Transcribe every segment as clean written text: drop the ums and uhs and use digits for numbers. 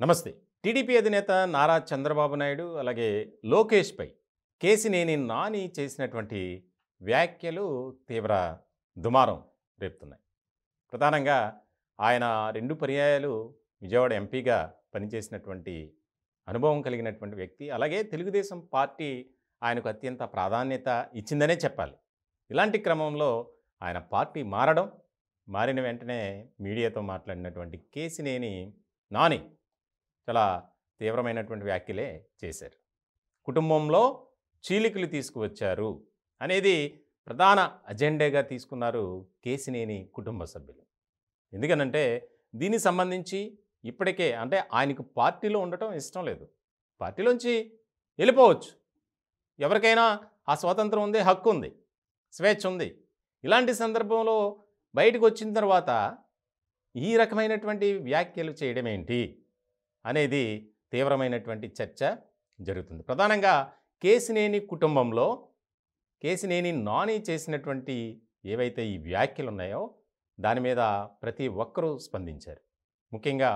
నమస్తే. టీడీపీ అధినేత నారా చంద్రబాబు నాయుడు, అలాగే లోకేష్‌పై కేశినేని నాని చేసినటువంటి వ్యాఖ్యలు తీవ్ర దుమారం రేపుతున్నాయి. ప్రధానంగా ఆయన 2 పర్యాయాలు విజయవాడ ఎంపీగా పనిచేసినటువంటి అనుభవం కలిగినటువంటి వ్యక్తి. అలాగే తెలుగుదేశం పార్టీ ఆయనకు అత్యంత ప్రాధాన్యత ఇచ్చిందనే చెప్పాలి. ఇలాంటి క్రమంలో ఆయన పార్టీ మారిన వెంటనే మీడియాతో మాట్లాడినటువంటి కేశినేని నాని చాలా తీవ్రమైనటువంటి వ్యాఖ్యలే చేశారు. కుటుంబంలో చీలికలు తీసుకువచ్చారు అనేది ప్రధాన అజెండాగా తీసుకున్నారు కేశినేని కుటుంబ సభ్యులు. ఎందుకనంటే దీనికి సంబంధించి ఇప్పటికే అంటే ఆయనకు పార్టీలో ఉండటం ఇష్టం లేదు. పార్టీలోంచి వెళ్ళిపోవచ్చు. ఎవరికైనా ఆ స్వాతంత్రం ఉంది, హక్కు ఉంది, స్వేచ్ఛ ఉంది. ఇలాంటి సందర్భంలో బయటకు వచ్చిన తర్వాత ఈ రకమైనటువంటి వ్యాఖ్యలు చేయడం ఏంటి అనేది తీవ్రమైనటువంటి చర్చ జరుగుతుంది. ప్రధానంగా కేశినేని కుటుంబంలో కేశినేని నాని చేసినటువంటి ఏవైతే ఈ వ్యాఖ్యలు ఉన్నాయో దాని మీద ప్రతి ఒక్కరూ స్పందించారు. ముఖ్యంగా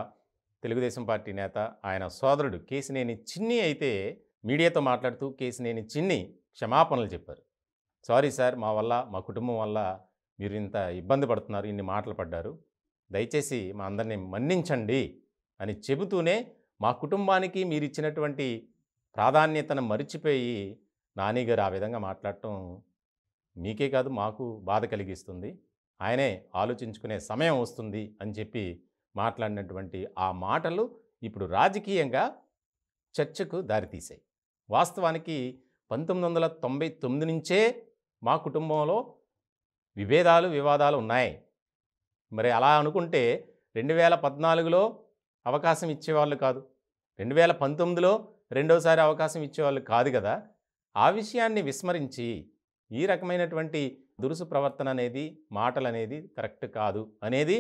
తెలుగుదేశం పార్టీ నేత ఆయన సోదరుడు కేశినేని చిన్ని అయితే మీడియాతో మాట్లాడుతూ కేశినేని చిన్ని క్షమాపణలు చెప్పారు. సారీ సార్, మా కుటుంబం వల్ల మీరు ఇంత ఇబ్బంది పడుతున్నారు, ఇన్ని మాటలు పడ్డారు, దయచేసి మా అందరినీ మన్నించండి అని చెబుతూనే మా కుటుంబానికి మీరు ఇచ్చినటువంటి ప్రాధాన్యతను మరిచిపోయి నాని గారు ఆ విధంగా మాట్లాడటం మీకే కాదు మాకు బాధ కలిగిస్తుంది. ఆయనే ఆలోచించుకునే సమయం వస్తుంది అని చెప్పి మాట్లాడినటువంటి ఆ మాటలు ఇప్పుడు రాజకీయంగా చర్చకు దారితీశాయి. వాస్తవానికి 1999 నుంచే మా కుటుంబంలో వివాదాలు ఉన్నాయి. మరి అలా అనుకుంటే 2014లో అవకాశం ఇచ్చేవాళ్ళు కాదు, 2019లో రెండోసారి అవకాశం ఇచ్చేవాళ్ళు కాదు కదా. ఆ విషయాన్ని విస్మరించి ఈ రకమైనటువంటి దురుసు ప్రవర్తన అనేది, మాటలు అనేది కరెక్ట్ కాదు అనేది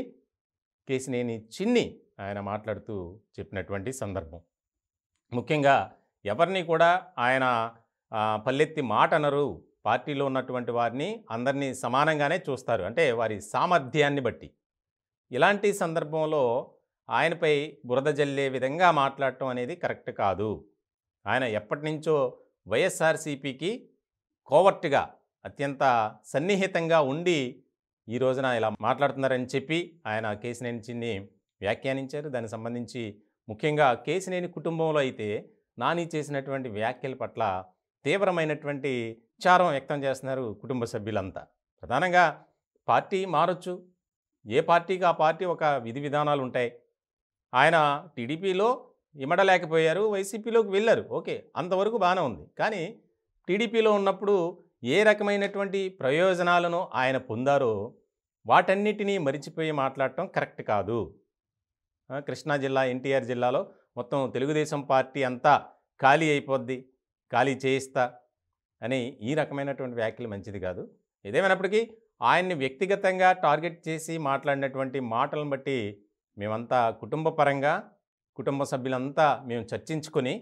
కేశినేని చిన్ని ఆయన మాట్లాడుతూ చెప్పినటువంటి సందర్భం. ముఖ్యంగా ఎవరిని కూడా ఆయన పల్లెత్తి మాట అనరు. పార్టీలో ఉన్నటువంటి వారిని అందరినీ సమానంగానే చూస్తారు, అంటే వారి సామర్థ్యాన్ని బట్టి. ఇలాంటి సందర్భంలో ఆయనపై బురద జల్లే విధంగా మాట్లాడటం అనేది కరెక్ట్ కాదు. ఆయన ఎప్పటినుంచో వైఎస్ఆర్సీపీకి కోవర్ట్గా అత్యంత సన్నిహితంగా ఉండి ఈ రోజున ఇలా మాట్లాడుతున్నారని చెప్పి ఆయన కేశినేని చిన్ని వ్యాఖ్యానించారు. దానికి సంబంధించి ముఖ్యంగా కేశినేని కుటుంబంలో అయితే నాని చేసినటువంటి వ్యాఖ్యల పట్ల తీవ్రమైనటువంటి విచారం వ్యక్తం చేస్తున్నారు కుటుంబ సభ్యులంతా. ప్రధానంగా పార్టీ మారొచ్చు, ఏ పార్టీకి ఆ పార్టీ ఒక విధి విధానాలు ఉంటాయి. ఆయన టీడీపీలో ఇమడలేకపోయారు, వైసీపీలోకి వెళ్ళారు, ఓకే, అంతవరకు బాగానే ఉంది. కానీ టీడీపీలో ఉన్నప్పుడు ఏ రకమైనటువంటి ప్రయోజనాలను ఆయన పొందారో వాటన్నిటినీ మరిచిపోయి మాట్లాడటం కరెక్ట్ కాదు. కృష్ణా జిల్లా, ఎన్టీఆర్ జిల్లాలో మొత్తం తెలుగుదేశం పార్టీ అంతా ఖాళీ అయిపోద్ది, ఖాళీ చేయిస్తా అని ఈ రకమైనటువంటి వ్యాఖ్యలు మంచిది కాదు. ఏదేమైనప్పటికీ ఆయన్ని వ్యక్తిగతంగా టార్గెట్ చేసి మాట్లాడినటువంటి మాటలను బట్టి మేమంతా కుటుంబ సభ్యులంతా మేము చర్చించుకొని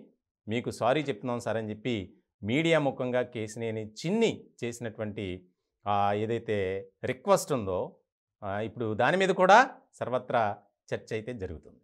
మీకు సారీ చెప్తున్నాం సార్ అని చెప్పి మీడియా ముఖంగా కేశినేని చిన్ని చేసినటువంటి ఏదైతే రిక్వెస్ట్ ఉందో ఇప్పుడు దాని మీద కూడా సర్వత్రా చర్చ అయితే జరుగుతుంది.